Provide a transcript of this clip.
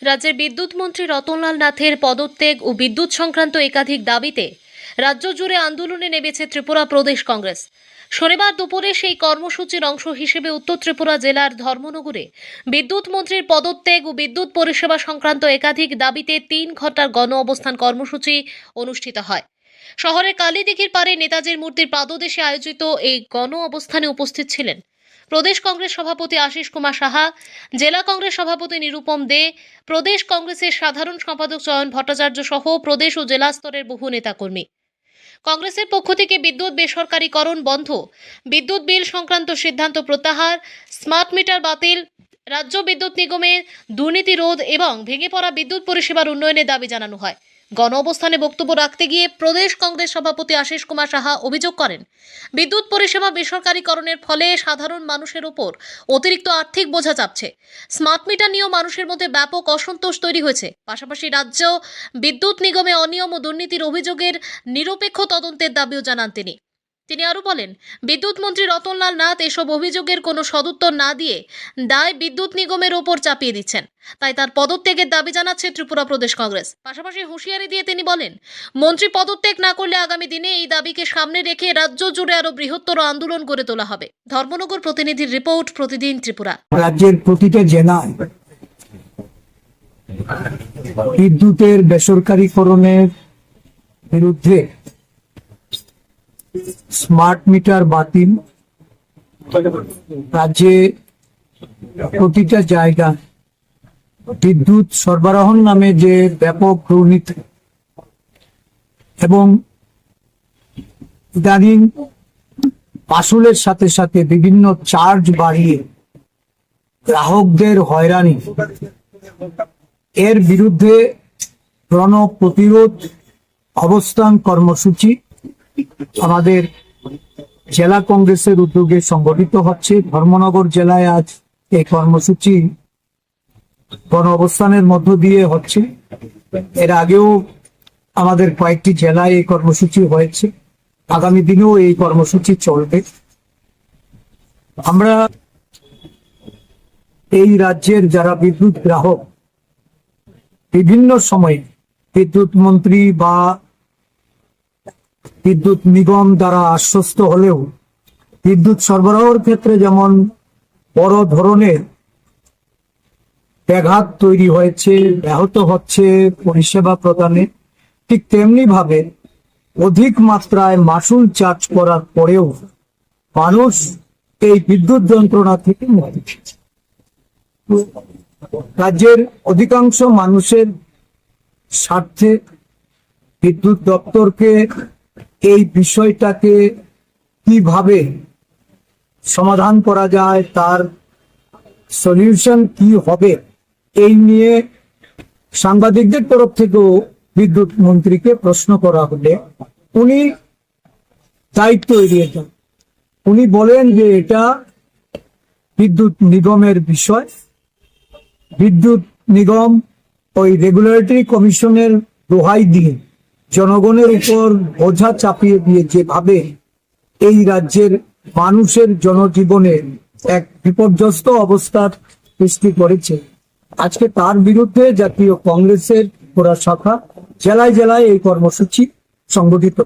রাজ্যের বিদ্যুৎ মন্ত্রী রতনলাল নাথের পদত্যাগ ও বিদ্যুৎ সংক্রান্ত একাধিক দাবিতে রাজ্য জুড়ে আন্দোলনে নেমেছে ত্রিপুরা প্রদেশ কংগ্রেস। শনিবার দুপুরে সেই কর্মসূচির অংশ হিসেবে উত্তর ত্রিপুরা জেলার ধর্মনগরে বিদ্যুৎ মন্ত্রীর পদত্যাগ ও বিদ্যুৎ পরিষেবা সংক্রান্ত একাধিক দাবিতে 3 ঘণ্টার গণ অবস্থান কর্মসূচি অনুষ্ঠিত হয়। শহরের কালীদিঘির পাড়ে নেতাজির মূর্তির পাদদেশে আয়োজিত এই গণ অবস্থানে উপস্থিত ছিলেন প্রদেশ কংগ্রেস সভাপতি আশিস কুমার সাহা, জেলা কংগ্রেস সভাপতি নিরুপম দে, প্রদেশ কংগ্রেসের সাধারণ সম্পাদক চয়ন ভট্টাচার্য সহ প্রদেশ ও জেলা স্তরের বহু নেতাকর্মী। কংগ্রেসের পক্ষ থেকে বিদ্যুৎ বেসরকারীকরণ বন্ধ, বিদ্যুৎ বিল সংক্রান্ত সিদ্ধান্ত প্রত্যাহার, স্মার্ট মিটার বাতিল, রাজ্য বিদ্যুৎ নিগমের দুর্নীতি রোধ এবং ভেঙে পড়া বিদ্যুৎ পরিষেবার উন্নয়নের দাবি জানানো হয়। গণ অবস্থানে বক্তব্য রাখতে গিয়ে প্রদেশ কংগ্রেস সভাপতি আশিস কুমার সাহা অভিযোগ করেন, বিদ্যুৎ পরিষেবা বেসরকারীকরণের ফলে সাধারণ মানুষের উপর অতিরিক্ত আর্থিক বোঝা চাপছে। স্মার্ট মিটার নিয়েও মানুষের মধ্যে ব্যাপক অসন্তোষ তৈরি হয়েছে। পাশাপাশি রাজ্য বিদ্যুৎ নিগমে অনিয়ম ও দুর্নীতির অভিযোগের নিরপেক্ষ তদন্তের দাবিও জানান তিনি আরো বলেন, বিদ্যুৎ মন্ত্রী রতনলাল নাথ এসব অভিযোগের কোনো সদুত্তর না দিয়ে দায় বিদ্যুৎ নিগমের ওপর চাপিয়ে দিচ্ছেন। তাই তার পদত্যাগের দাবি জানাচ্ছে ত্রিপুরা প্রদেশ কংগ্রেস। পাশাপাশি হুঁশিয়ারি দিয়ে তিনি বলেন, মন্ত্রী পদত্যাগ না করলে আগামী দিনে এই দাবিকে সামনে রেখে রাজ্য জুড়ে আরো বৃহত্তর আন্দোলন গড়ে তোলা হবে। ধর্মনগর প্রতিনিধির রিপোর্ট, প্রতিদিন ত্রিপুরা। রাজ্যের প্রতিটা জেলায় বিদ্যুতের বেসরকারীকরণের বিরুদ্ধে স্মার্ট মিটার বাতিল, রাজ্যে প্রতিটা জায়গা বিদ্যুৎ সরবরাহর নামে যে ব্যাপক দুর্নীতি এবং ইদানিং মাসুলের সাথে সাথে বিভিন্ন চার্জ বাড়িয়ে গ্রাহকদের হয়রানি, এর বিরুদ্ধে গণ প্রতিরোধ অবস্থান কর্মসূচি আমাদের জেলা কংগ্রেসের উদ্যোগে সংগঠিত হচ্ছে। ধর্মনগর জেলায় আজ এই কর্মসূচি গণ অবস্থানের মধ্য দিয়ে হচ্ছে। এর আগেও আমাদের কয়েকটি জেলায় এই কর্মসূচি হয়েছে, আগামী দিনেও এই কর্মসূচি চলবে। আমরা এই রাজ্যের যারা বিদ্যুৎ গ্রাহক, বিভিন্ন সময়ে বিদ্যুৎ মন্ত্রী বা বিদ্যুৎ নিগম দ্বারা আশ্বস্ত হলেও বিদ্যুৎ সরবরাহের ক্ষেত্রে যেমন বড় ধরনের ব্যাঘাত তৈরি হয়েছে, ব্যাহত হচ্ছে পরিষেবা প্রদানে, ঠিক তেমনি ভাবে অধিক মাত্রায় মাসুল চার্জ করার পরেও মানুষ এই বিদ্যুৎ যন্ত্রণা থেকে মুক্তি পেয়েছে। রাজ্যের অধিকাংশ মানুষের স্বার্থে বিদ্যুৎ দপ্তরকে এই বিষয়টাকে কিভাবে সমাধান করা যায়, তার সলিউশন কি হবে, এই নিয়ে সাংবাদিকদের তরফ থেকেও বিদ্যুৎ মন্ত্রীকে প্রশ্ন করা হলে উনি দায়িত্ব এড়িয়ে যান। উনি বলেন যে এটা বিদ্যুৎ নিগমের বিষয়, বিদ্যুৎ নিগম ওই রেগুলেটরি কমিশনের দোহাই দিয়ে জনগণের উপর বোঝা চাপিয়ে দিয়ে যেভাবে এই রাজ্যের মানুষের জনজীবনে এক বিপর্যস্ত অবস্থার সৃষ্টি করেছে, আজকে তার বিরুদ্ধে জাতীয় কংগ্রেসের পুরা শাখা জেলায় জেলায় এই কর্মসূচি সংগঠিত।